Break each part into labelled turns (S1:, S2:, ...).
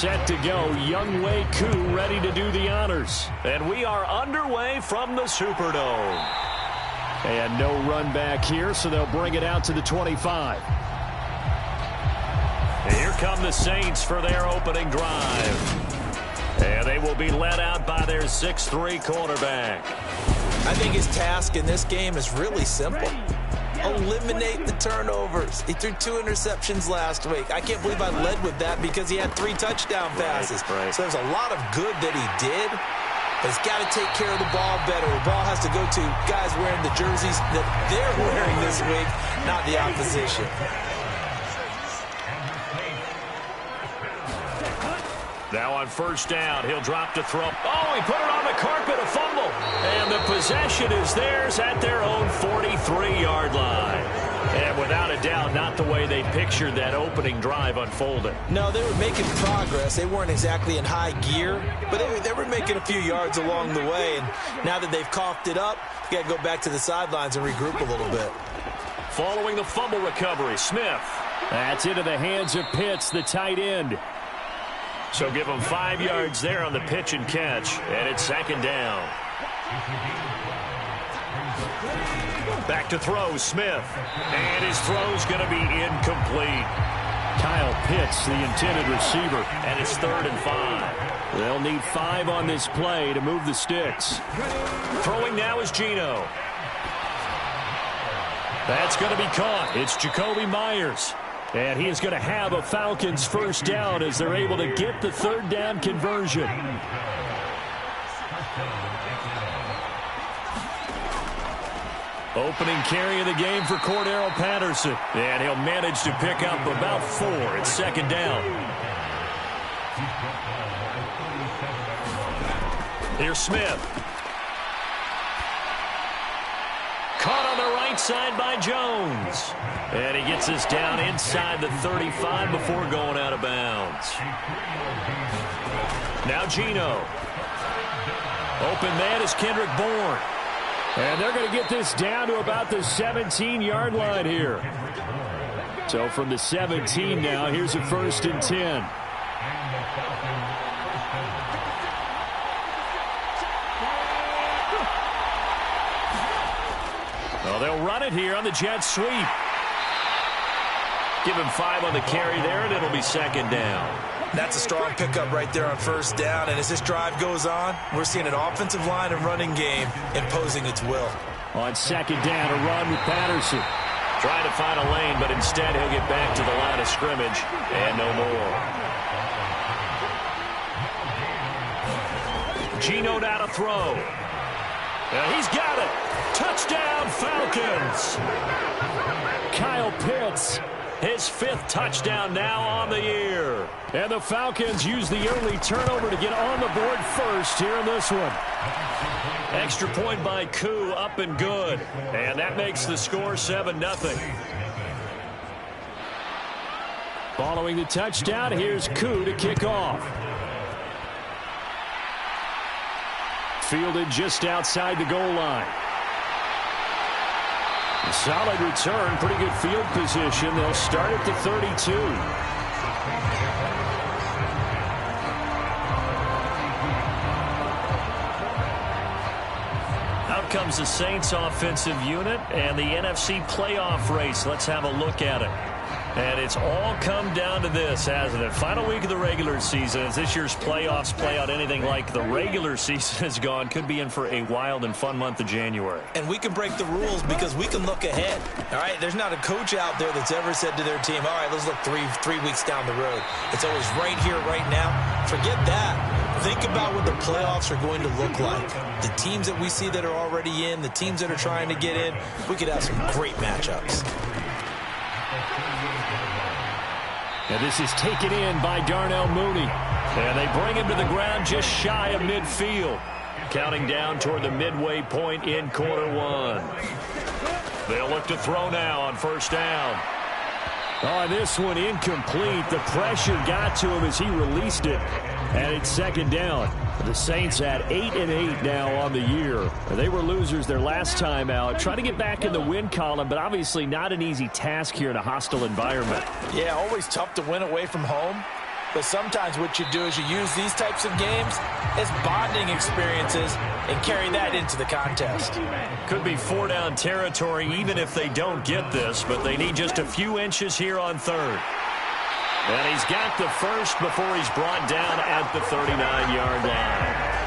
S1: set to go. Younghoe Koo ready to do the honors. And we are underway from the Superdome. And no run back here, so they'll bring it out to the 25. And here come the Saints for their opening drive. And they will be led out by their 6'3" quarterback.
S2: I think his task in this game is really simple. Eliminate the turnovers. He threw 2 interceptions last week. I can't believe I led with that because he had 3 touchdown passes.
S1: Right.
S2: So there's a lot of good that he did, but he's got to take care of the ball better. The ball has to go to guys wearing the jerseys that they're wearing this week, not the opposition.
S1: Now on first down, he'll drop to throw. Oh, he put it on the carpet, a fumble. And the possession is theirs at their own 43-yard line. And without a doubt, not the way they pictured that opening drive unfolding.
S2: No, they were making progress. They weren't exactly in high gear, but they were making a few yards along the way. And now that they've coughed it up, you got to go back to the sidelines and regroup a little bit.
S1: Following the fumble recovery, Smith. That's into the hands of Pitts, the tight end. So give him 5 yards there on the pitch and catch, and it's second down. Back to throw, Smith. And his throw's going to be incomplete. Kyle Pitts, the intended receiver, and it's 3rd and 5. They'll need 5 on this play to move the sticks. Throwing now is Geno. That's going to be caught. It's Jacoby Myers. And he is going to have a Falcons first down as they're able to get the 3rd down conversion. Opening carry of the game for Cordero Patterson. And he'll manage to pick up about 4. It's second down. Here's Smith. Caught on the right side by Jones. And he gets us down inside the 35 before going out of bounds. Now Geno. Open man is Kendrick Bourne. And they're going to get this down to about the 17-yard line here. So from the 17 now, here's a 1st and 10. Well, they'll run it here on the jet sweep. Give him 5 on the carry there, and it'll be second down.
S2: That's a strong pickup right there on first down. And as this drive goes on, we're seeing an offensive line and running game imposing its will.
S1: On second down, a run with Patterson. Trying to find a lane, but instead he'll get back to the line of scrimmage and no more. Geno now to throw. He's got it. Touchdown, Falcons. Kyle Pitts, his 5th touchdown now on the year. And the Falcons use the early turnover to get on the board first here in this one. Extra point by Koo, up and good. And that makes the score 7-0. Following the touchdown, here's Koo to kick off. Fielded just outside the goal line. A solid return, pretty good field position. They'll start at the 32. Out comes the Saints offensive unit and the NFC playoff race. Let's have a look at it. And it's all come down to this, hasn't it? Final week of the regular season. As this year's playoffs play out anything like the regular season has gone, could be in for a wild and fun month of January.
S2: And we can break the rules because we can look ahead. All right, there's not a coach out there that's ever said to their team, all right, let's look three weeks down the road. It's always right here, right now. Forget that. Think about what the playoffs are going to look like. The teams that we see that are already in, the teams that are trying to get in, we could have some great matchups.
S1: And this is taken in by Darnell Mooney. And they bring him to the ground just shy of midfield. Counting down toward the midway point in quarter 1. They'll look to throw now on first down. Oh, this one incomplete. The pressure got to him as he released it. And it's second down. The Saints at 8-8 now on the year. They were losers their last time out. Trying to get back in the win column, but obviously not an easy task here in a hostile environment.
S2: Yeah, always tough to win away from home. But sometimes what you do is you use these types of games as bonding experiences and carry that into the contest.
S1: Could be 4-down territory even if they don't get this, but they need just a few inches here on third. And he's got the first before he's brought down at the 39-yard line.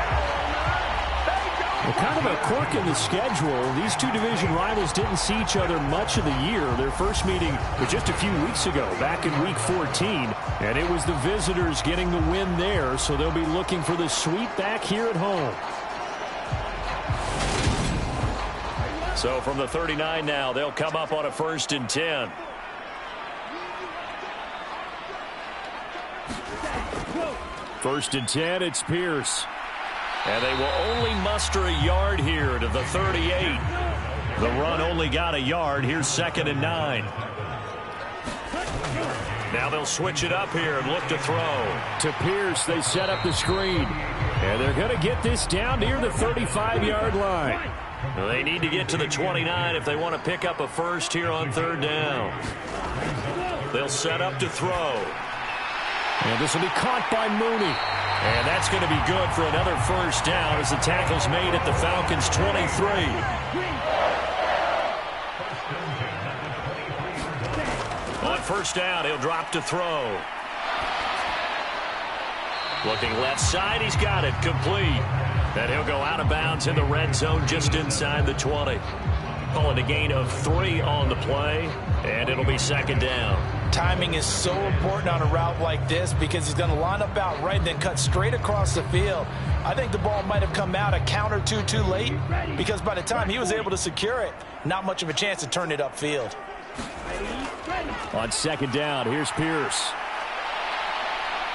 S3: Well, kind of a quirk in the schedule. These two division rivals didn't see each other much of the year. Their first meeting was just a few weeks ago, back in Week 14. And it was the visitors getting the win there, so they'll be looking for the sweep back here at home.
S1: So from the 39 now, they'll come up on a 1st and 10. First and 10, it's Pierce. And they will only muster a yard here to the 38. The run only got a yard. Here's 2nd and 9. Now they'll switch it up here and look to throw.
S3: To Pierce, they set up the screen. And they're going to get this down near the 35-yard line.
S1: Well, they need to get to the 29 if they want to pick up a first here on 3rd down. They'll set up to throw.
S3: And this will be caught by Mooney.
S1: And that's going to be good for another 1st down as the tackle's made at the Falcons' 23. On 1st down, he'll drop to throw. Looking left side, he's got it, complete. And he'll go out of bounds in the red zone just inside the 20. Calling a gain of 3 on the play, and it'll be 2nd down.
S2: Timing is so important on a route like this because he's going to line up out right and then cut straight across the field. I think the ball might have come out a count or two too late because by the time he was able to secure it, not much of a chance to turn it upfield.
S3: On 2nd down, here's Pierce.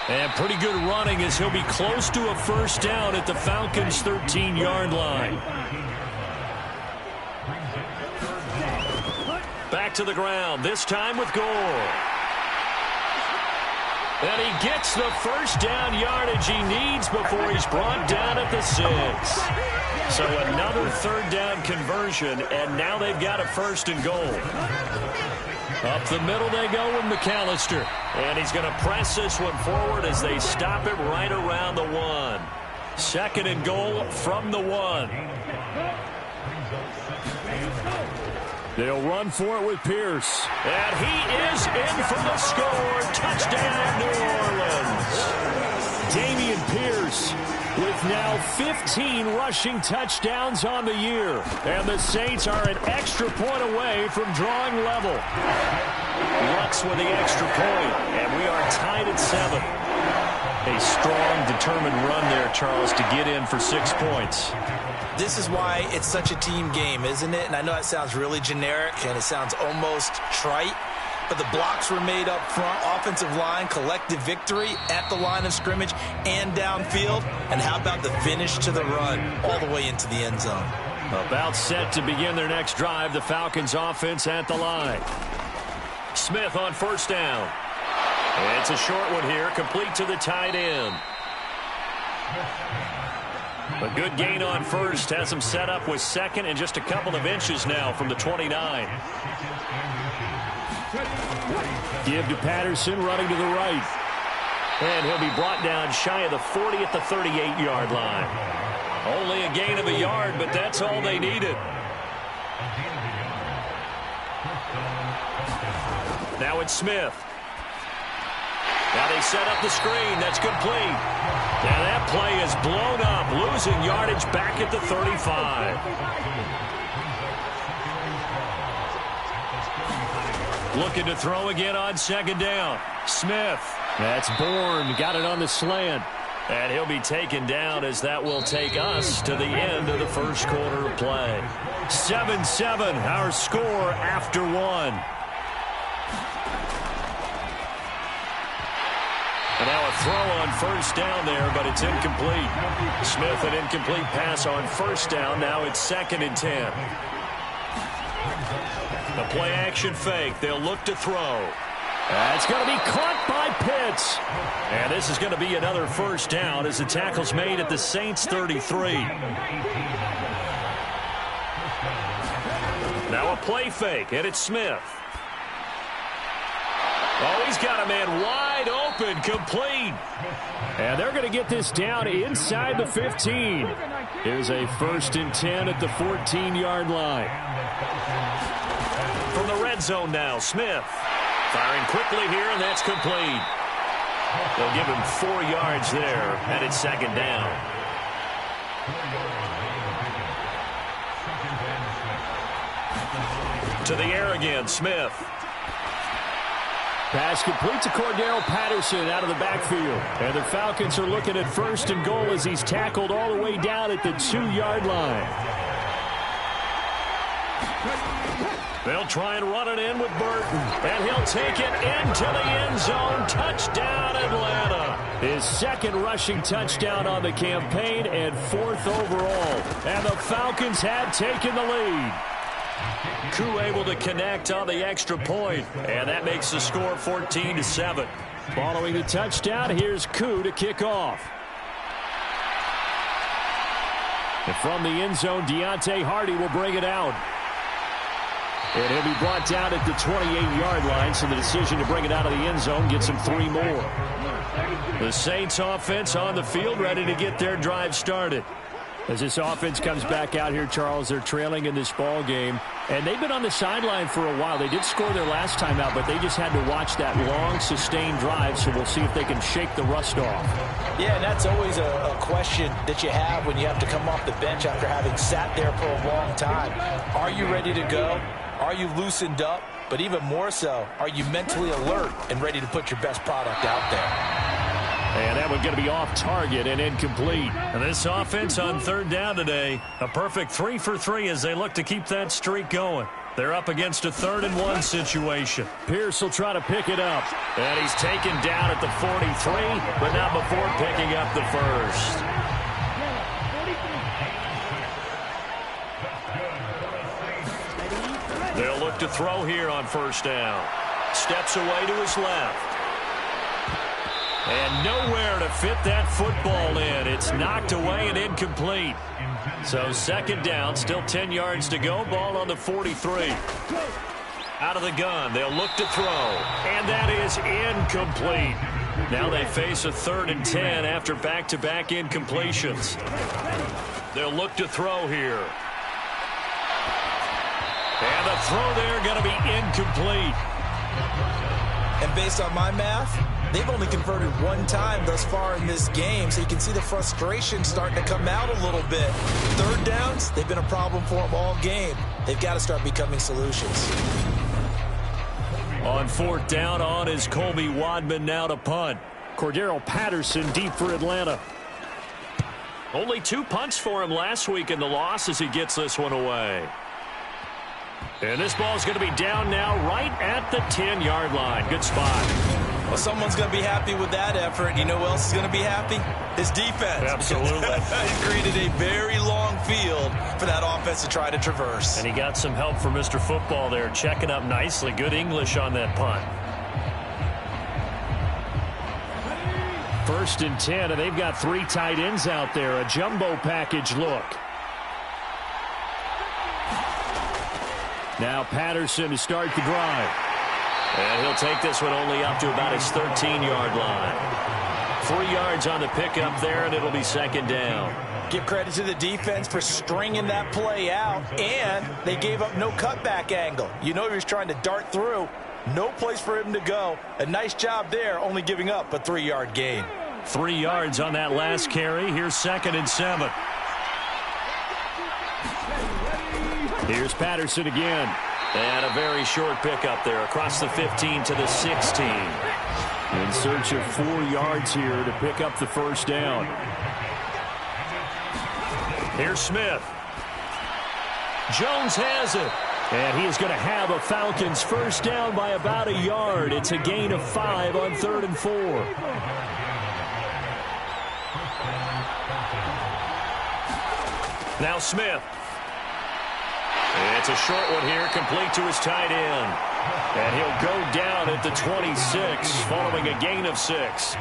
S1: And pretty good running as he'll be close to a 1st down at the Falcons' 13-yard line. Back to the ground, this time with Gore. And he gets the 1st down yardage he needs before he's brought down at the 6. So another 3rd down conversion, and now they've got a 1st and goal. Up the middle they go with McAllister. And he's going to press this one forward as they stop it right around the 1. 2nd and goal from the 1.
S3: They'll run for it with Pierce.
S1: And he is in for the score. Touchdown, New Orleans.
S3: Dameon Pierce with now 15 rushing touchdowns on the year. And the Saints are an extra point away from drawing level.
S1: Lux with the extra point, and we are tied at 7. A strong, determined run there, Charles, to get in for 6 points.
S2: This is why it's such a team game, isn't it? And I know that sounds really generic and it sounds almost trite, but the blocks were made up front, offensive line, collective victory at the line of scrimmage and downfield. And how about the finish to the run all the way into the end zone?
S1: About set to begin their next drive, the Falcons offense at the line. Smith on 1st down. It's a short one here, complete to the tight end. A good gain on 1st, has him set up with 2nd and just a couple of inches now from the 29.
S3: Give to Patterson, running to the right.
S1: And he'll be brought down shy of the 40 at the 38-yard line. Only a gain of a yard, but that's all they needed. Now it's Smith. Now they set up the screen. That's complete. And that play is blown up, losing yardage back at the 35. Looking to throw again on 2nd down. Smith.
S3: That's Bourne. Got it on the slant.
S1: And he'll be taken down as that will take us to the end of the 1st quarter of play. 7-7, our score after 1. And now a throw on 1st down there, but it's incomplete. Smith, an incomplete pass on 1st down. Now it's 2nd and 10. The play action fake. They'll look to throw.
S3: That's going to be caught by Pitts.
S1: And this is going to be another 1st down as the tackle's made at the Saints' 33. Now a play fake, and it's Smith. Oh, he's got a man wide open, complete.
S3: And they're going to get this down inside the 15. Here's a 1st and 10 at the 14-yard line.
S1: From the red zone now, Smith. Firing quickly here, and that's complete. They'll give him 4 yards there, and it's 2nd down. To the air again, Smith.
S3: Pass complete to Cordero Patterson out of the backfield. And the Falcons are looking at 1st and goal as he's tackled all the way down at the 2-yard line.
S1: They'll try and run it in with Burton. And he'll take it into the end zone. Touchdown, Atlanta.
S3: His 2nd rushing touchdown on the campaign and 4th overall. And the Falcons have taken the lead.
S1: Koo able to connect on the extra point, and that makes the score 14-7.
S3: Following the touchdown, here's Koo to kick off. And from the end zone, Deontay Hardy will bring it out. And he'll be brought down at the 28-yard line, so the decision to bring it out of the end zone gets him 3 more.
S1: The Saints offense on the field, ready to get their drive started.
S3: As this offense comes back out here, Charles, they're trailing in this ball game. And they've been on the sideline for a while. They did score their last time out, but they just had to watch that long, sustained drive, so we'll see if they can shake the rust off.
S2: Yeah, and that's always a question that you have when you have to come off the bench after having sat there for a long time. Are you ready to go? Are you loosened up? But even more so, are you mentally alert and ready to put your best product out there?
S3: And that one's going to be off target and incomplete.
S1: And this offense on 3rd down today, a perfect 3 for 3 as they look to keep that streak going. They're up against a 3rd and 1 situation.
S3: Pierce will try to pick it up.
S1: And he's taken down at the 43, but not before picking up the 1st. They'll look to throw here on 1st down. Steps away to his left. And nowhere to fit that football in. It's knocked away and incomplete. So 2nd down, still 10 yards to go. Ball on the 43. Out of the gun, they'll look to throw. And that is incomplete. Now they face a 3rd and 10 after back-to-back incompletions. They'll look to throw here. And the throw there going to be incomplete.
S2: And based on my math, they've only converted 1 time thus far in this game, so you can see the frustration starting to come out a little bit. 3rd downs, they've been a problem for them all game. They've got to start becoming solutions.
S1: On 4th down, on is Colby Wadman now to punt.
S3: Cordero Patterson deep for Atlanta.
S1: Only 2 punts for him last week in the loss as he gets this one away. And this ball is going to be down now right at the 10-yard line. Good spot.
S2: Well, someone's going to be happy with that effort. You know who else is going to be happy? His defense.
S1: Absolutely.
S2: He created a very long field for that offense to try to traverse.
S1: And he got some help from Mr. Football there, checking up nicely. Good English on that punt.
S3: 1st and 10, and they've got 3 tight ends out there. A jumbo package look. Now Patterson to start the drive.
S1: And he'll take this one only up to about his 13-yard line. 3 yards on the pickup there, and it'll be 2nd down.
S2: Give credit to the defense for stringing that play out, and they gave up no cutback angle. You know he was trying to dart through. No place for him to go. A nice job there, only giving up a 3-yard gain.
S1: 3 yards on that last carry. Here's 2nd and 7.
S3: Here's Patterson again.
S1: And a very short pickup there across the 15 to the 16.
S3: In search of 4 yards here to pick up the 1st down.
S1: Here's Smith. Jones has it.
S3: And he is going to have a Falcons 1st down by about a yard. It's a gain of 5 on 3rd and 4.
S1: Now Smith. It's a short one here, complete to his tight end. And he'll go down at the 26, following a gain of 6.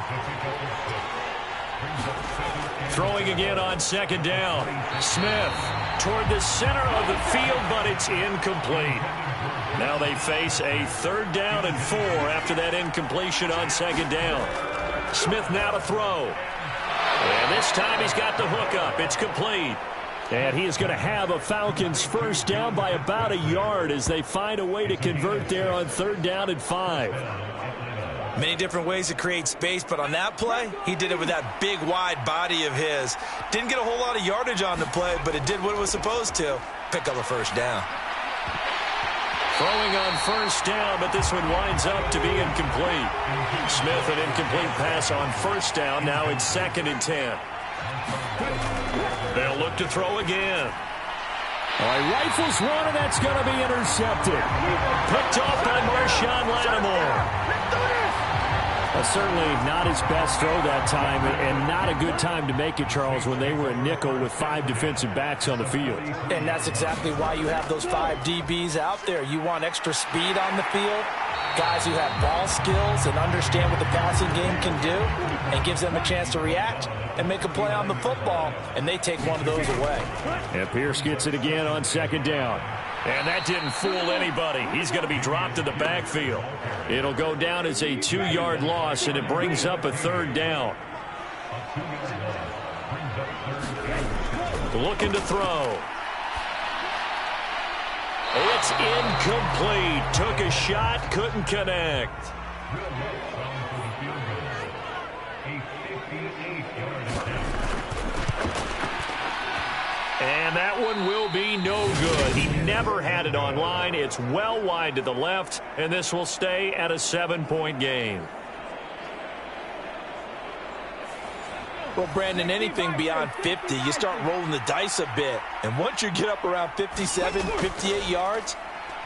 S1: Throwing again on second down. Smith toward the center of the field, but it's incomplete. Now they face a 3rd down and 4 after that incompletion on second down. Smith now to throw. And this time he's got the hook up. It's complete.
S3: And he is going to have a Falcons first down by about a yard as they find a way to convert there on 3rd down and 5.
S2: Many different ways to create space, but on that play, he did it with that big, wide body of his. Didn't get a whole lot of yardage on the play, but it did what it was supposed to. Pick up a first down.
S1: Throwing on first down, but this one winds up to be incomplete. Smith, an incomplete pass on first down. Now it's 2nd and 10. They'll look to throw again.
S3: All right, rifles one, and that's going to be intercepted.
S1: Picked off by Marshawn Lattimore.
S3: Certainly not his best throw that time, and not a good time to make it, Charles, when they were a nickel with 5 defensive backs on the field.
S2: And that's exactly why you have those 5 DBs out there. You want extra speed on the field, guys who have ball skills and understand what the passing game can do, and gives them a chance to react and make a play on the football, and they take one of those away.
S3: And Pierce gets it again on 2nd down.
S1: And that didn't fool anybody. He's going to be dropped in the backfield. It'll go down as a 2-yard loss, and it brings up a 3rd down. Looking to throw. It's incomplete. Took a shot, couldn't connect. And that one will be no good. He never had it on line. It's well wide to the left, and this will stay at a 7-point game.
S2: Well, Brandon, anything beyond 50, you start rolling the dice a bit. And once you get up around 57, 58 yards,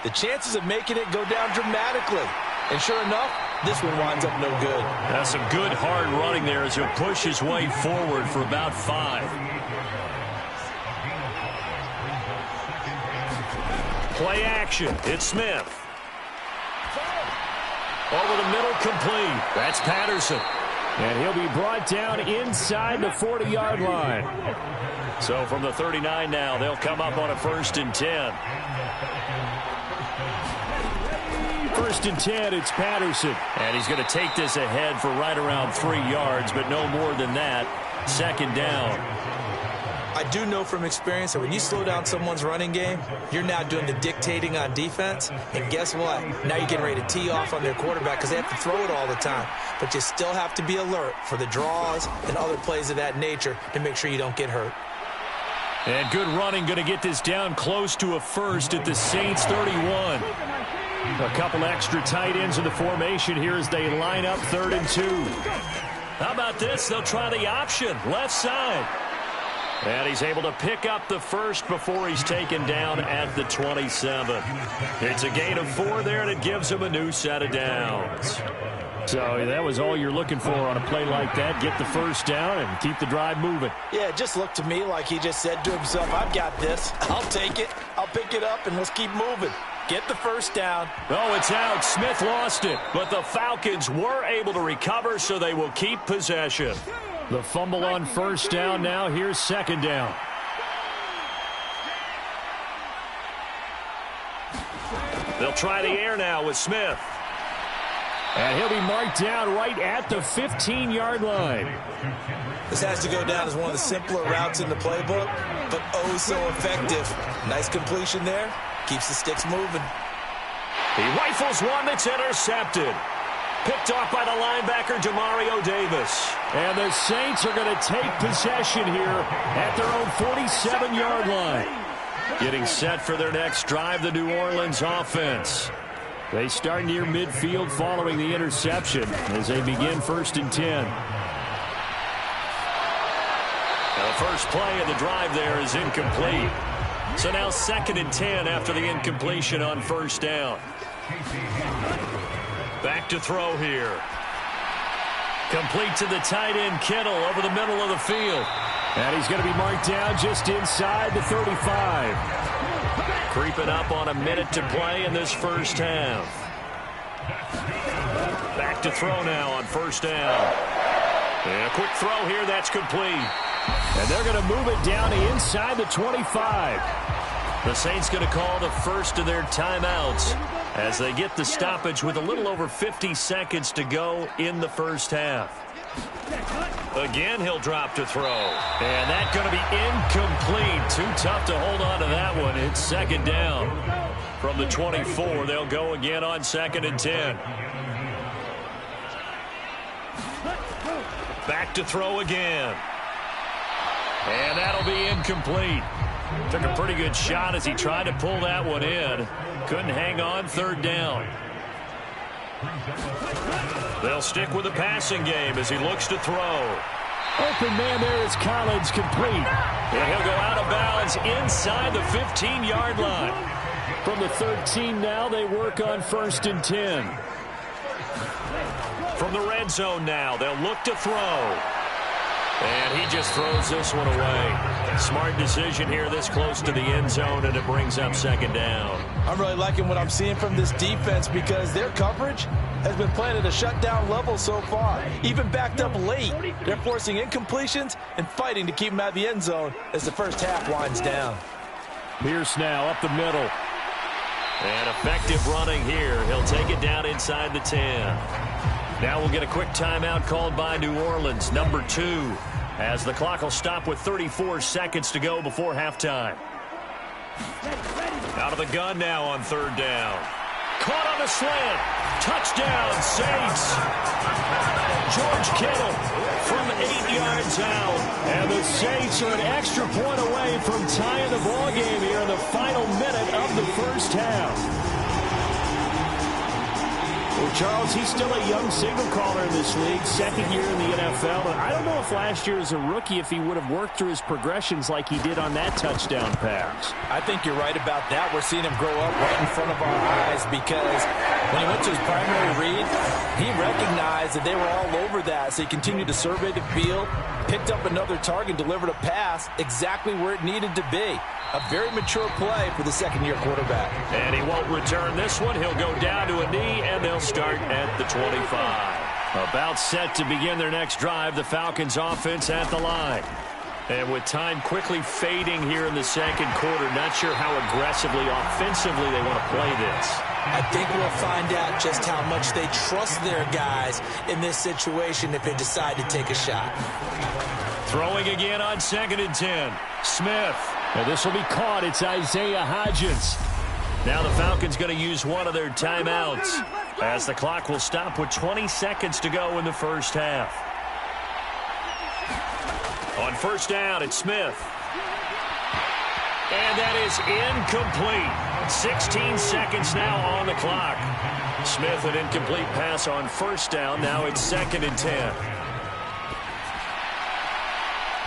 S2: the chances of making it go down dramatically. And sure enough, this one winds up no good.
S1: That's some good hard running there as he'll push his way forward for about 5. Play action. It's Smith. Over the middle, complete. That's Patterson.
S3: And he'll be brought down inside the 40-yard line.
S1: So from the 39 now, they'll come up on a 1st and 10.
S3: 1st and 10, it's Patterson.
S1: And he's going to take this ahead for right around 3 yards, but no more than that. 2nd down.
S2: I do know from experience that when you slow down someone's running game, you're now doing the dictating on defense. And guess what? Now you're getting ready to tee off on their quarterback because they have to throw it all the time. But you still have to be alert for the draws and other plays of that nature to make sure you don't get hurt.
S1: And good running, going to get this down close to a 1st at the Saints 31.
S3: A couple extra tight ends in the formation here as they line up 3rd and 2.
S1: How about this? They'll try the option, left side. And he's able to pick up the 1st before he's taken down at the 27. It's a gain of 4 there, and it gives him a new set of downs.
S3: So that was all you're looking for on a play like that. Get the 1st down and keep the drive moving.
S2: Yeah, it just looked to me like he just said to himself, I've got this. I'll take it. I'll pick it up, and let's keep moving. Get the 1st down.
S1: Oh, it's out. Smith lost it. But the Falcons were able to recover, so they will keep possession.
S3: The fumble on 1st down now. Here's 2nd down.
S1: They'll try the air now with Smith.
S3: And he'll be marked down right at the 15-yard line.
S2: This has to go down as one of the simpler routes in the playbook, but oh so effective. Nice completion there. Keeps the sticks moving.
S1: He rifles one that's intercepted. Picked off by the linebacker, Demario Davis.
S3: And the Saints are going to take possession here at their own 47-yard line.
S1: Getting set for their next drive, the New Orleans offense.
S3: They start near midfield following the interception as they begin 1st and 10.
S1: Now the first play of the drive there is incomplete. So now 2nd and 10 after the incompletion on 1st down. Back to throw here. Complete to the tight end, Kittle, over the middle of the field.
S3: And he's going to be marked down just inside the 35.
S1: Creeping up on a minute to play in this 1st half. Back to throw now on 1st down. And a quick throw here, that's complete.
S3: And they're going to move it down to inside the 25.
S1: The Saints going to call the first of their timeouts as they get the stoppage with a little over 50 seconds to go in the first half. Again, he'll drop to throw. And that's going to be incomplete. Too tough to hold on to that one. It's second down. From the 24, they'll go again on 2nd and 10. Back to throw again. And that'll be incomplete. Took a pretty good shot as he tried to pull that one in. Couldn't hang on, 3rd down. They'll stick with the passing game as he looks to throw.
S3: Open man there is Collins, complete.
S1: And he'll go out of bounds inside the 15-yard line.
S3: From the 13 now, they work on 1st and 10.
S1: From the red zone now, they'll look to throw. And he just throws this one away. Smart decision here this close to the end zone, and it brings up 2nd down.
S2: I'm really liking what I'm seeing from this defense because their coverage has been playing at a shutdown level so far. Even backed up late, they're forcing incompletions and fighting to keep them out of the end zone as the first half winds down.
S3: Pierce now up the middle.
S1: And effective running here. He'll take it down inside the 10. Now we'll get a quick timeout called by New Orleans, number 2, as the clock will stop with 34 seconds to go before halftime. Out of the gun now on 3rd down. Caught on the slant. Touchdown, Saints. George Kittle from 8 yards out. And the Saints are an extra point away from tying the ball game here in the final minute of the first half. Well, Charles, he's still a young signal caller in this league, 2nd year in the NFL. And I don't know if last year as a rookie, if he would have worked through his progressions like he did on that touchdown pass.
S2: I think you're right about that. We're seeing him grow up right in front of our eyes because when he went to his primary read, he recognized that they were all over that. So he continued to survey the field, picked up another target, delivered a pass exactly where it needed to be. A very mature play for the 2nd-year quarterback.
S1: And he won't return this one. He'll go down to a knee, and they'll start at the 25. About set to begin their next drive, the Falcons offense at the line. And with time quickly fading here in the 2nd quarter, not sure how aggressively, offensively they want to play this.
S2: I think we'll find out just how much they trust their guys in this situation if they decide to take a shot.
S1: Throwing again on 2nd and 10. Smith.
S3: And this will be caught. It's Isaiah Hodgins.
S1: Now the Falcons going to use one of their timeouts as the clock will stop with 20 seconds to go in the first half. On 1st down, it's Smith. And that is incomplete. 16 seconds now on the clock. Smith, an incomplete pass on 1st down. Now it's 2nd and 10.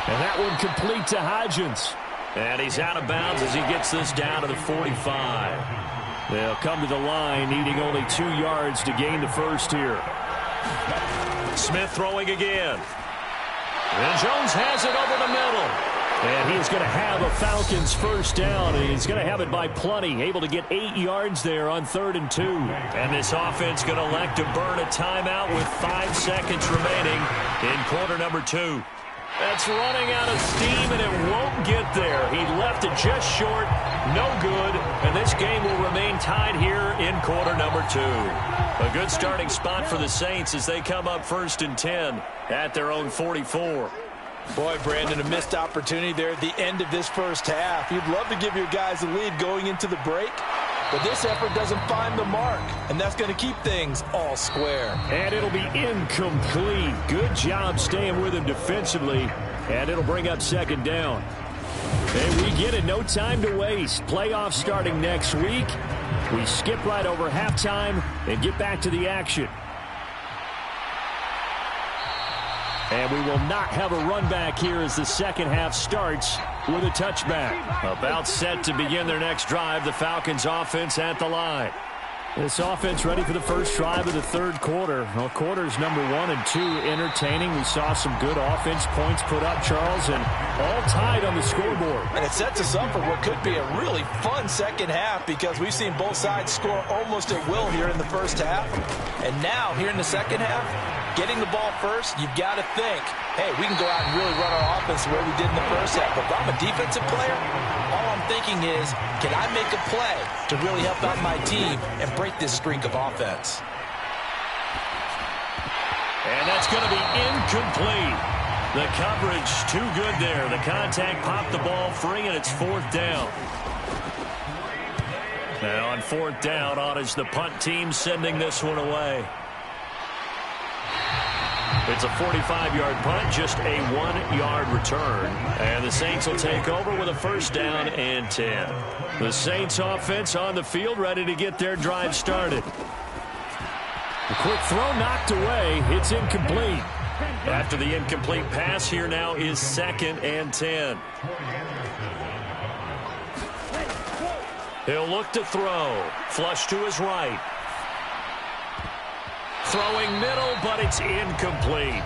S3: And that one complete to Hodgins.
S1: And he's out of bounds as he gets this down to the 45.
S3: They'll come to the line, needing only 2 yards to gain the first here.
S1: Smith throwing again. And Jones has it over the middle.
S3: And he's going to have a Falcons first down. And he's going to have it by plenty, able to get 8 yards there on 3rd and 2.
S1: And this offense going to elect to burn a timeout with 5 seconds remaining in quarter number 2. That's running out of steam, and it won't get there. He left it just short, no good, and this game will remain tied here in quarter number 2. A good starting spot for the Saints as they come up 1st and 10 at their own 44.
S2: Boy, Brandon, a missed opportunity there at the end of this first half. You'd love to give your guys a lead going into the break, but this effort doesn't find the mark, and that's going to keep things all square.
S3: And it'll be incomplete. Good job staying with him defensively, and it'll bring up 2nd down. And we get it. No time to waste. Playoffs starting next week. We skip right over halftime and get back to the action. And we will not have a run back here as the 2nd half starts with a touchback.
S1: About set to begin their next drive, the Falcons offense at the line.
S3: This offense ready for the first drive of the 3rd quarter. Well, quarters number 1 and 2 entertaining. We saw some good offense points put up, Charles, and all tied on the scoreboard.
S2: And it sets us up for what could be a really fun 2nd half because we've seen both sides score almost at will here in the first half. And now, here in the 2nd half, getting the ball first, you've got to think, hey, we can go out and really run our offense the way we did in the first half. But if I'm a defensive player, all I'm thinking is, can I make a play to really help out my team and break this streak of offense?
S1: And that's going to be incomplete. The coverage too good there. The contact popped the ball free, and it's 4th down. Now on 4th down, on is the punt team sending this one away. It's a 45-yard punt, just a 1-yard return. And the Saints will take over with a 1st down and 10. The Saints offense on the field, ready to get their drive started.
S3: A quick throw knocked away. It's incomplete.
S1: After the incomplete pass, here now is 2nd and 10. He'll look to throw. Flush to his right. Throwing middle, but it's incomplete.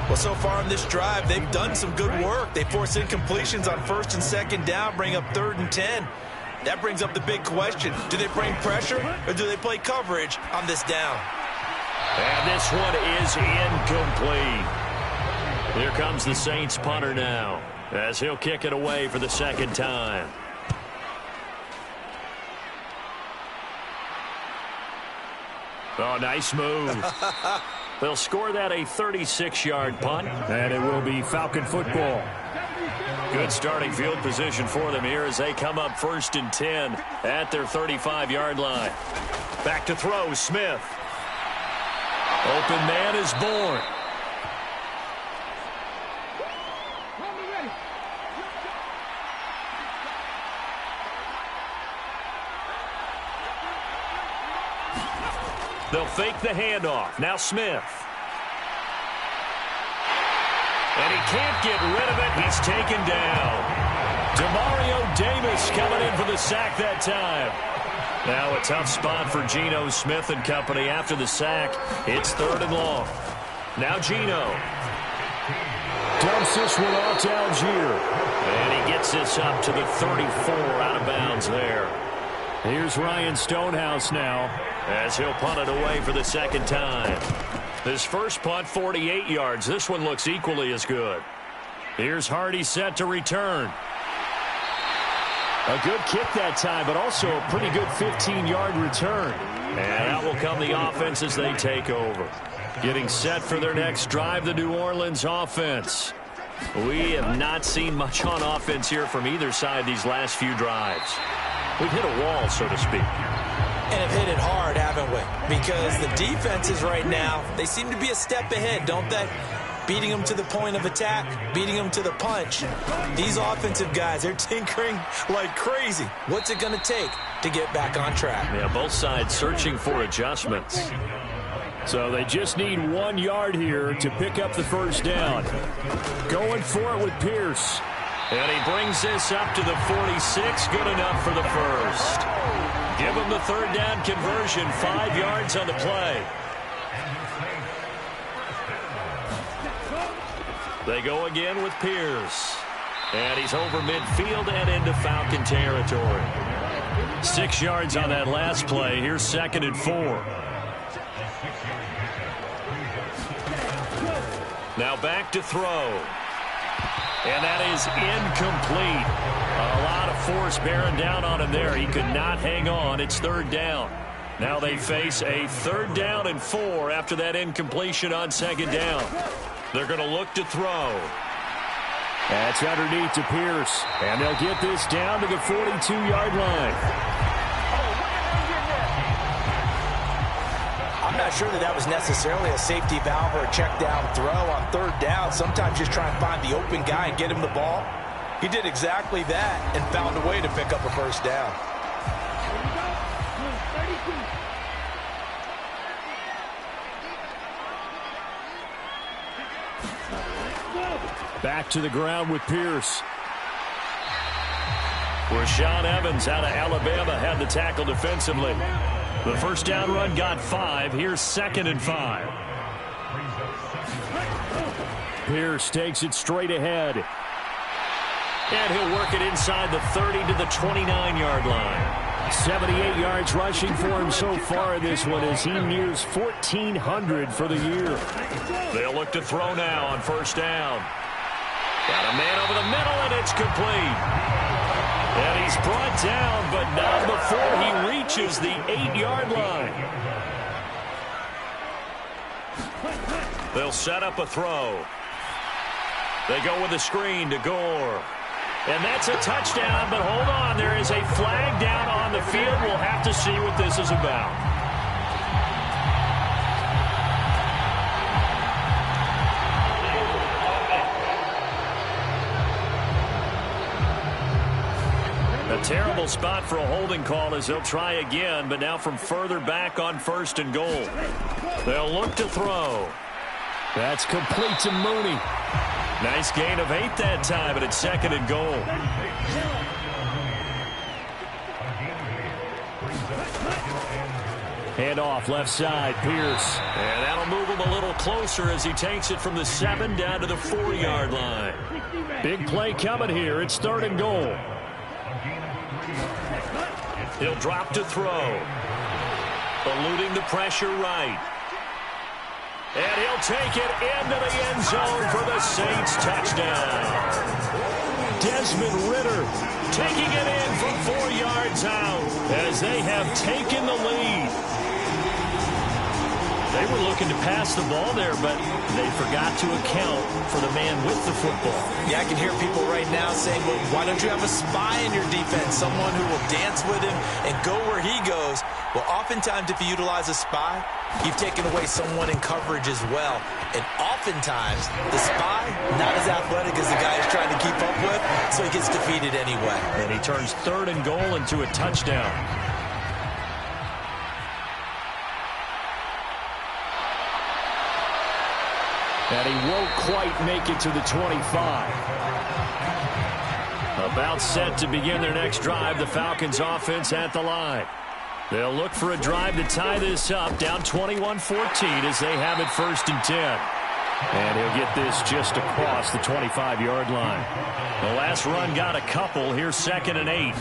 S2: Well, so far in this drive, they've done some good work. They force incompletions on 1st and 2nd down, bring up 3rd and 10. That brings up the big question. Do they bring pressure or do they play coverage on this down?
S1: And this one is incomplete. Here comes the Saints punter now, as he'll kick it away for the 2nd time. Oh, nice move. They'll score that a 36-yard punt.
S3: And it will be Falcon football.
S1: Good starting field position for them here as they come up 1st and 10 at their 35-yard line. Back to throw, Smith. Open man is born. They'll fake the handoff. Now Smith. And he can't get rid of it. He's taken down. Demario Davis coming in for the sack that time. Now a tough spot for Geno Smith and company after the sack. It's 3rd and long. Now Geno.
S3: Dumps this one off to Algier.
S1: And he gets this up to the 34 out of bounds there.
S3: Here's Ryan Stonehouse now,
S1: as he'll punt it away for the 2nd time. His first punt, 48 yards. This one looks equally as good. Here's Hardy set to return.
S3: A good kick that time, but also a pretty good 15-yard return.
S1: And out will come the offense as they take over. Getting set for their next drive, the New Orleans offense. We have not seen much on offense here from either side these last few drives. We've hit a wall, so to speak.
S2: And have hit it hard, haven't we? Because the defenses right now, they seem to be a step ahead, don't they? Beating them to the point of attack, beating them to the punch. These offensive guys, they're tinkering like crazy. What's it going to take to get back on track?
S1: Yeah, both sides searching for adjustments.
S3: So they just need 1 yard here to pick up the 1st down. Going for it with Pierce.
S1: And he brings this up to the 46. Good enough for the 1st. Give him the 3rd down conversion. 5 yards on the play. They go again with Pierce. And he's over midfield and into Falcon territory. 6 yards on that last play. Here's 2nd and 4. Now back to throw. And that is incomplete. A lot of force bearing down on him there. He could not hang on. It's 3rd down. Now they face a 3rd down and 4 after that incompletion on 2nd down. They're going to look to throw.
S3: That's underneath to Pierce. And they'll get this down to the 42-yard line.
S2: I'm not sure that was necessarily a safety valve or a check down throw on 3rd down. Sometimes just try and find the open guy and get him the ball. He did exactly that and found a way to pick up a 1st down.
S3: Back to the ground with Pierce.
S1: Rashaan Evans out of Alabama had the tackle defensively. The 1st down run got 5. Here's 2nd and 5.
S3: Pierce takes it straight ahead.
S1: And he'll work it inside the 30 to the 29-yard line.
S3: 78 yards rushing for him so far in this one as he nears 1,400 for the year.
S1: They'll look to throw now on first down. Got a man over the middle, and it's complete. And he's brought down, but not before he reaches the 8-yard line. They'll set up a throw. They go with a screen to Gore. And that's a touchdown, but hold on. There is a flag down on the field. We'll have to see what this is about. A terrible spot for a holding call as they'll try again, but now from further back on first and goal. They'll look to throw.
S3: That's complete to Mooney.
S1: Nice gain of 8 that time, but it's second and goal.
S3: Hand off left side, Pierce.
S1: And that'll move him a little closer as he takes it from the 7 down to the 4-yard line.
S3: Big play coming here. It's third and goal.
S1: He'll drop to throw. Eluding the pressure right. And he'll take it into the end zone for the Saints touchdown. Desmond Ridder taking it in from 4 yards out as they have taken the lead. They were looking to pass the ball there, but they forgot to account for the man with the football.
S2: Yeah, I can hear people right now saying, well, why don't you have a spy in your defense, someone who will dance with him and go where he goes? Well, oftentimes if you utilize a spy, you've taken away someone in coverage as well. And oftentimes, the spy, not as athletic as the guy he's trying to keep up with, so he gets defeated anyway.
S1: And he turns third and goal into a touchdown.
S3: And he won't quite make it to the 25.
S1: About set to begin their next drive, the Falcons offense at the line. They'll look for a drive to tie this up, down 21-14 as they have it first and 10.
S3: And he'll get this just across the 25-yard line.
S1: The last run got a couple. Here's second and 8.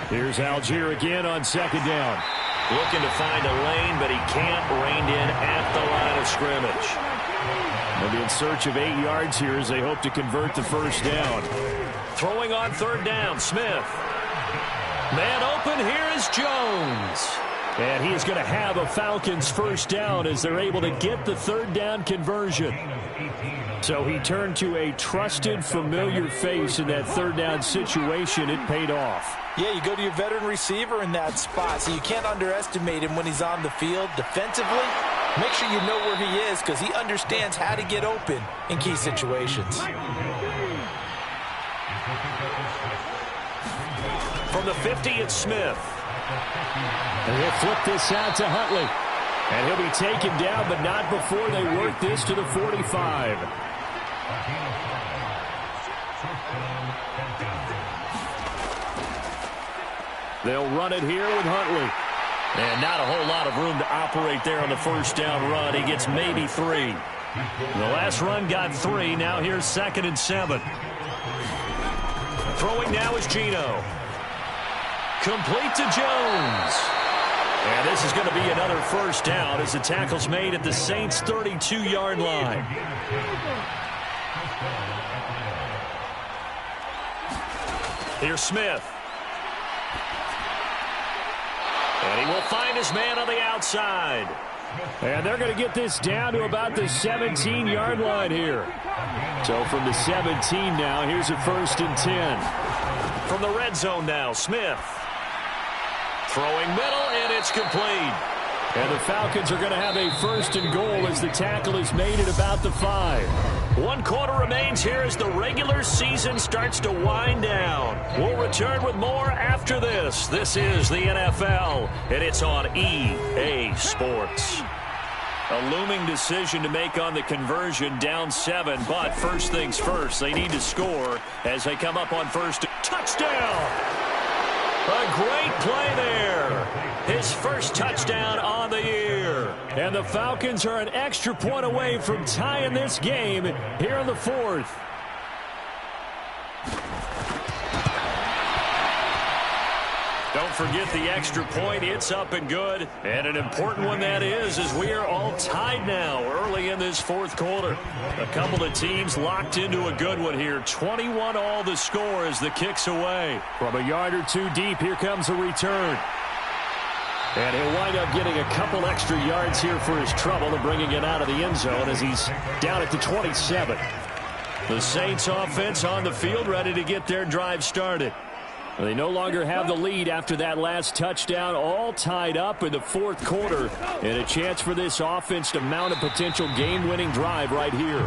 S3: Here's Algier again on second down.
S1: Looking to find a lane, but he can't. Reined in at the line of scrimmage.
S3: They'll be in search of 8 yards here as they hope to convert the first down.
S1: Throwing on third down, Smith. Man open, here is Jones.
S3: And he is going to have a Falcons first down as they're able to get the third down conversion. So he turned to a trusted, familiar face in that third down situation. It paid off.
S2: Yeah, you go to your veteran receiver in that spot, so you can't underestimate him when he's on the field. Defensively, make sure you know where he is because he understands how to get open in key situations.
S1: From the 50, it's Smith.
S3: And he'll flip this out to Huntley. And he'll be taken down, but not before they work this to the 45. They'll run it here with Huntley.
S1: And not a whole lot of room to operate there on the first down run. He gets maybe 3. The last run got 3. Now here's second and 7. Throwing now is Geno. Complete to Jones. And this is going to be another first down as the tackle's made at the Saints' 32-yard line. Here's Smith. And he will find his man on the outside.
S3: And they're going to get this down to about the 17-yard line here. So from the 17 now, here's a first and 10.
S1: From the red zone now, Smith. Throwing middle, and it's complete.
S3: And the Falcons are going to have a first and goal as the tackle is made at about the 5.
S1: 1 quarter remains here as the regular season starts to wind down. We'll return with more after this. This is the NFL, and it's on EA Sports. A looming decision to make on the conversion, down 7, but first things first, they need to score as they come up on first. Touchdown! A great play there. His first touchdown on the year.
S3: And the Falcons are an extra point away from tying this game here in the 4th.
S1: Don't forget the extra point. It's up and good. And an important one that is, as we are all tied now early in this fourth quarter. A couple of teams locked into a good one here. 21 all the score as the kick's away.
S3: From a yard or two deep, here comes a return. And he'll wind up getting a couple extra yards here for his trouble and bringing it out of the end zone as he's down at the 27. The Saints offense on the field, ready to get their drive started. They no longer have the lead after that last touchdown, all tied up in the fourth quarter, and a chance for this offense to mount a potential game-winning drive right here.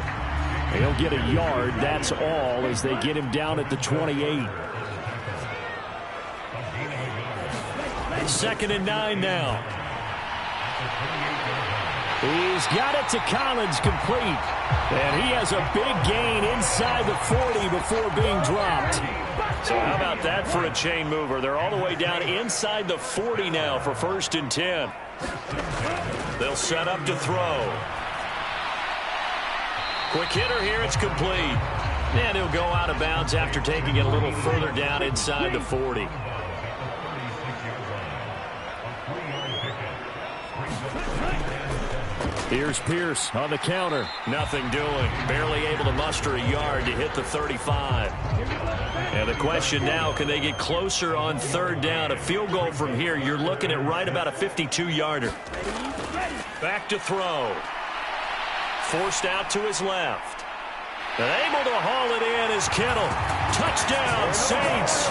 S3: He'll get a yard, that's all, as they get him down at the 28. 2nd and 9 now. He's got it to Collins, complete. And he has a big gain inside the 40 before being dropped.
S1: So how about that for a chain mover? They're all the way down inside the 40 now for 1st and 10. They'll set up to throw. Quick hitter here, it's complete. And he'll go out of bounds after taking it a little further down inside the 40.
S3: Here's Pierce on the counter.
S1: Nothing doing. Barely able to muster a yard to hit the 35. And the question now, can they get closer on 3rd down? A field goal from here, you're looking at right about a 52-yarder. Back to throw. Forced out to his left. And able to haul it in is Kittle. Touchdown, Saints.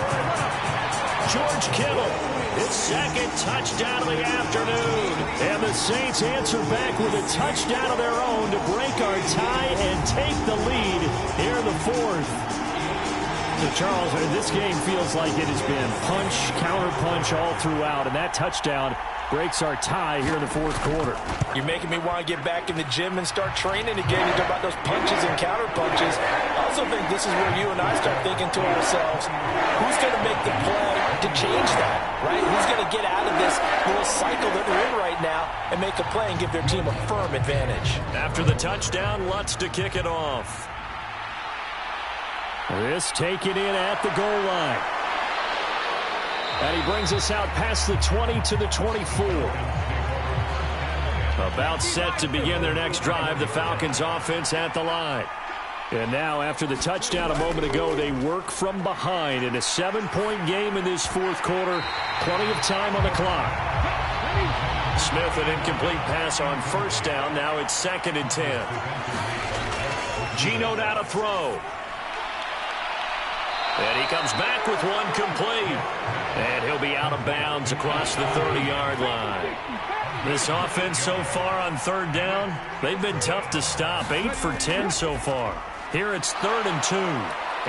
S1: George Kittle, his 2nd touchdown of the afternoon.
S3: And the Saints answer back with a touchdown of their own to break our tie and take the lead here in the 4th. So, Charles, this game feels like it has been punch, counter-punch all throughout, and that touchdown breaks our tie here in the 4th quarter.
S2: You're making me want to get back in the gym and start training again. You talk about those punches and counter-punches. I also think this is where you and I start thinking to ourselves, who's going to make the play to change that, right? Who's going to get out of this little cycle that we're in right now and make a play and give their team a firm advantage?
S1: After the touchdown, Lutz to kick it off.
S3: This taken in at the goal line. And he brings us out past the 20 to the 24. About set to begin their next drive, the Falcons offense at the line. And now, after the touchdown a moment ago, they work from behind in a 7-point game in this 4th quarter. Plenty of time on the clock. Smith, an incomplete pass on 1st down. Now it's 2nd and 10. Geno now to throw. And he comes back with one complete. And he'll be out of bounds across the 30-yard line. This offense so far on 3rd down, they've been tough to stop. 8 for 10 so far. Here it's 3rd and 2.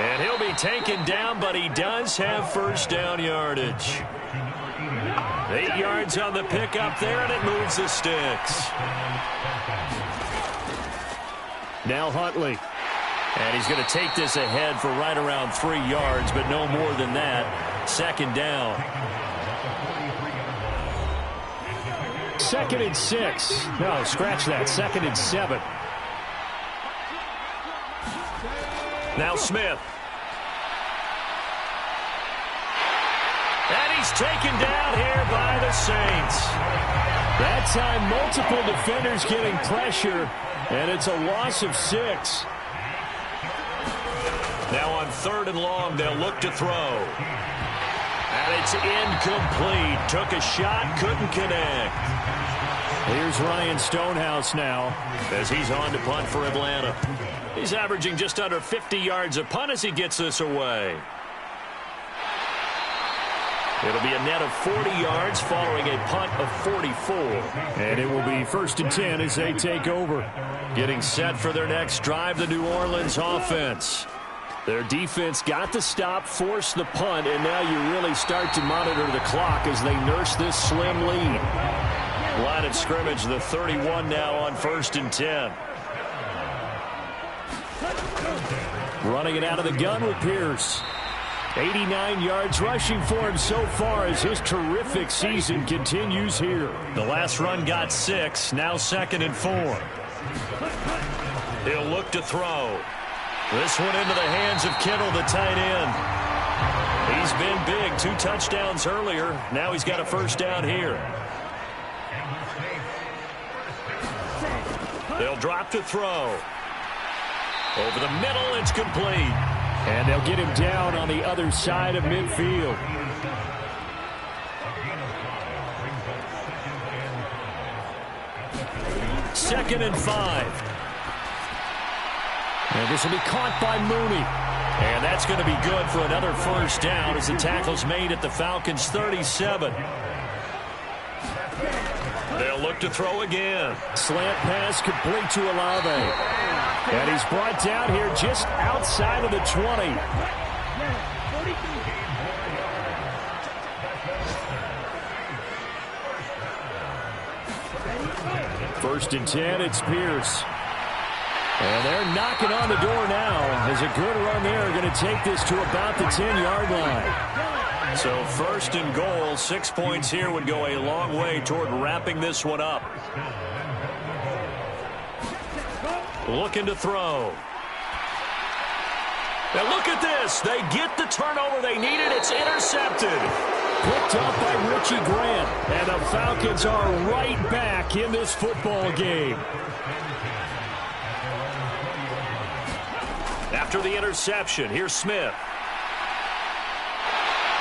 S3: And he'll be taken down, but he does have 1st down yardage. 8 yards on the pickup there, and it moves the sticks. Now Huntley. And he's going to take this ahead for right around 3 yards, but no more than that. 2nd down. 2nd and 6. No, scratch that. 2nd and 7. Now Smith. And he's taken down here by the Saints. That time, multiple defenders getting pressure, and it's a loss of 6. Now on 3rd and long, they'll look to throw. And it's incomplete. Took a shot, couldn't connect. Here's Ryan Stonehouse now as he's on to punt for Atlanta. He's averaging just under 50 yards a punt as he gets this away. It'll be a net of 40 yards following a punt of 44. And it will be 1st and 10 as they take over. Getting set for their next drive, the New Orleans offense. Their defense got the stop, forced the punt, and now you really start to monitor the clock as they nurse this slim lead. Line of scrimmage, the 31 now on 1st and 10. Running it out of the gun with Pierce. 89 yards rushing for him so far as his terrific season continues here. The last run got 6, now 2nd and 4. He'll look to throw. This one into the hands of Kittle, the tight end.
S1: He's been big. 2 touchdowns earlier. Now he's got a first down here. They'll drop to throw. Over the middle, it's complete.
S3: And they'll get him down on the other side of midfield.
S1: Second and 5.
S3: And this will be caught by Mooney.
S1: And that's going to be good for another first down as the tackle's made at the Falcons' 37. They'll look to throw again.
S3: Slant pass complete to Olave. And he's brought down here just outside of the 20. First and 10, it's Pierce. And they're knocking on the door now. As a good run there, going to take this to about the 10-yard line.
S1: So first and goal, 6 points here would go a long way toward wrapping this one up. Looking to throw. Now look at this. They get the turnover they needed. It's intercepted.
S3: Picked up by Richie Grant. And the Falcons are right back in this football game.
S1: After the interception, here's Smith.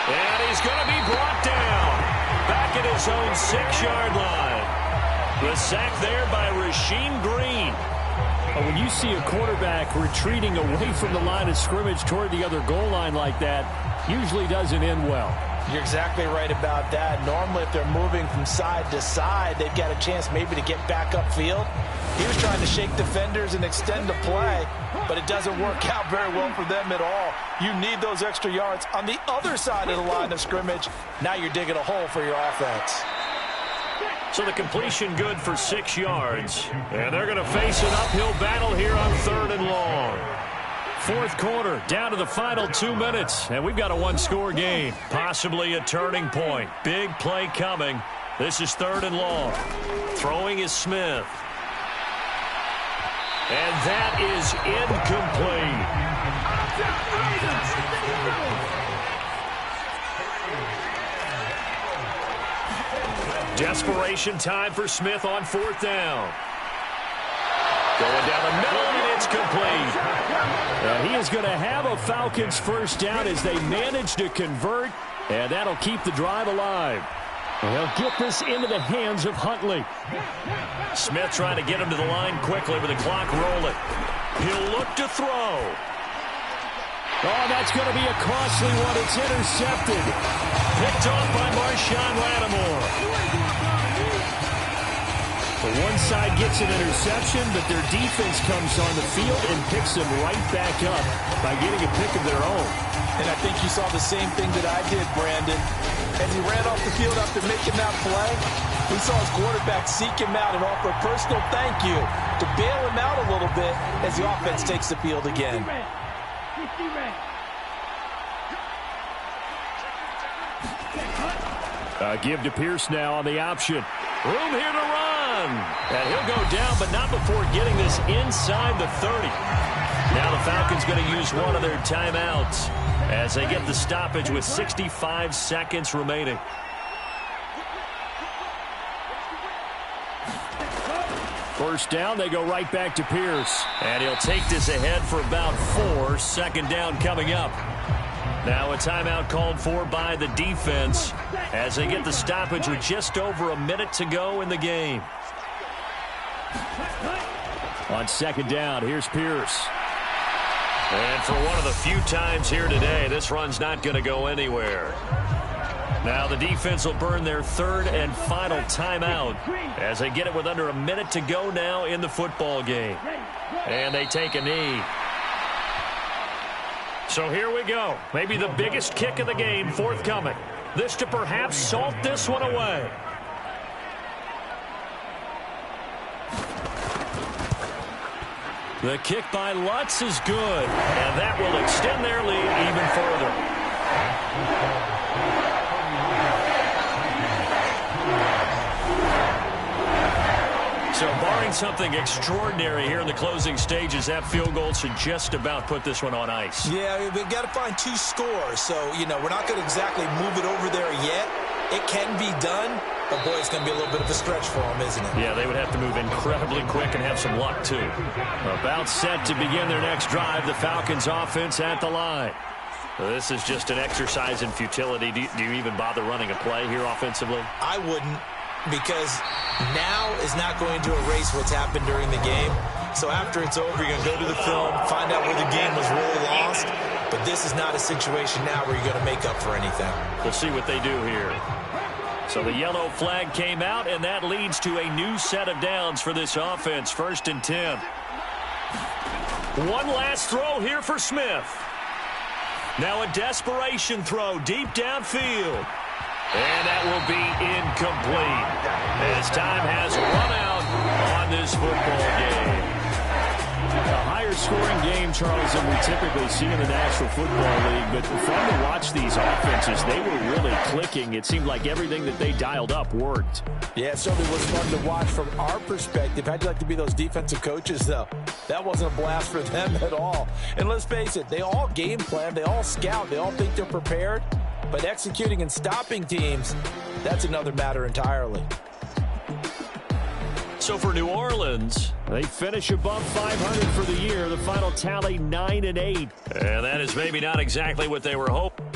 S1: And he's going to be brought down. Back at his own 6-yard line. The sack there by Rasheem Green.
S3: When you see a quarterback retreating away from the line of scrimmage toward the other goal line like that, usually doesn't end well.
S2: You're exactly right about that. Normally, if they're moving from side to side, they've got a chance maybe to get back upfield. He was trying to shake defenders and extend the play, but it doesn't work out very well for them at all. You need those extra yards on the other side of the line of scrimmage. Now you're digging a hole for your offense.
S1: So the completion good for 6 yards. And they're going to face an uphill battle here on 3rd and long. Fourth quarter, down to the final 2 minutes. And we've got a one-score game. Possibly a turning point. Big play coming. This is 3rd and long. Throwing is Smith. And that is incomplete. Desperation time for Smith on 4th down. Going down the middle, and it's complete.
S3: He is going to have a Falcons first down as they manage to convert, and that'll keep the drive alive. And they'll get this into the hands of Huntley.
S1: Smith trying to get him to the line quickly with the clock rolling. He'll look to throw.
S3: Oh, that's going to be a costly one. It's intercepted.
S1: Picked off by Marshawn Lattimore.
S3: The one side gets an interception, but their defense comes on the field and picks them right back up by getting a pick of their own.
S2: And I think you saw the same thing that I did, Brandon. As he ran off the field after making that play, we saw his quarterback seek him out and offer a personal thank you to bail him out a little bit as the offense takes the field again.
S3: Give to Pierce now on the option.
S1: Room here to run. And he'll go down, but not before getting this inside the 30. Now the Falcons going to use one of their timeouts as they get the stoppage with 65 seconds remaining.
S3: First down, they go right back to Pierce.
S1: And he'll take this ahead for about 4. 2nd down coming up. Now a timeout called for by the defense as they get the stoppage with just over a minute to go in the game.
S3: On 2nd down, here's Pierce.
S1: And for one of the few times here today, this run's not going to go anywhere. Now the defense will burn their 3rd and final timeout as they get it with under a minute to go now in the football game. And they take a knee. So here we go. Maybe the biggest kick of the game forthcoming. This to perhaps salt this one away. The kick by Lutz is good, and that will extend their lead even further. So barring something extraordinary here in the closing stages, that field goal should just about put this one on ice.
S2: Yeah, we've got to find 2 scores. So, we're not going to exactly move it over there yet. It can be done, but, boy, it's going to be a little bit of a stretch for them, isn't it?
S1: Yeah, they would have to move incredibly quick and have some luck, too. About set to begin their next drive, the Falcons offense at the line. This is just an exercise in futility. Do you even bother running a play here offensively?
S2: I wouldn't, because now is not going to erase what's happened during the game. So after it's over, you're going to go to the film, find out where the game was really lost. But this is not a situation now where you're going to make up for anything.
S1: We'll see what they do here. So the yellow flag came out, and that leads to a new set of downs for this offense. 1st and 10. One last throw here for Smith. Now a desperation throw deep downfield. And that will be incomplete as time has run out on this football game.
S3: A higher-scoring game, Charles, than we typically see in the National Football League. But fun to watch these offenses. They were really clicking. It seemed like everything that they dialed up worked.
S2: Yeah, it certainly was fun to watch from our perspective. How'd you like to be those defensive coaches, though? That wasn't a blast for them at all. And let's face it, they all game plan, they all scout, they all think they're prepared. But executing and stopping teams, that's another matter entirely.
S1: So for New Orleans,
S3: they finish above 500 for the year. The final tally 9-8.
S1: And that is maybe not exactly what they were hoping.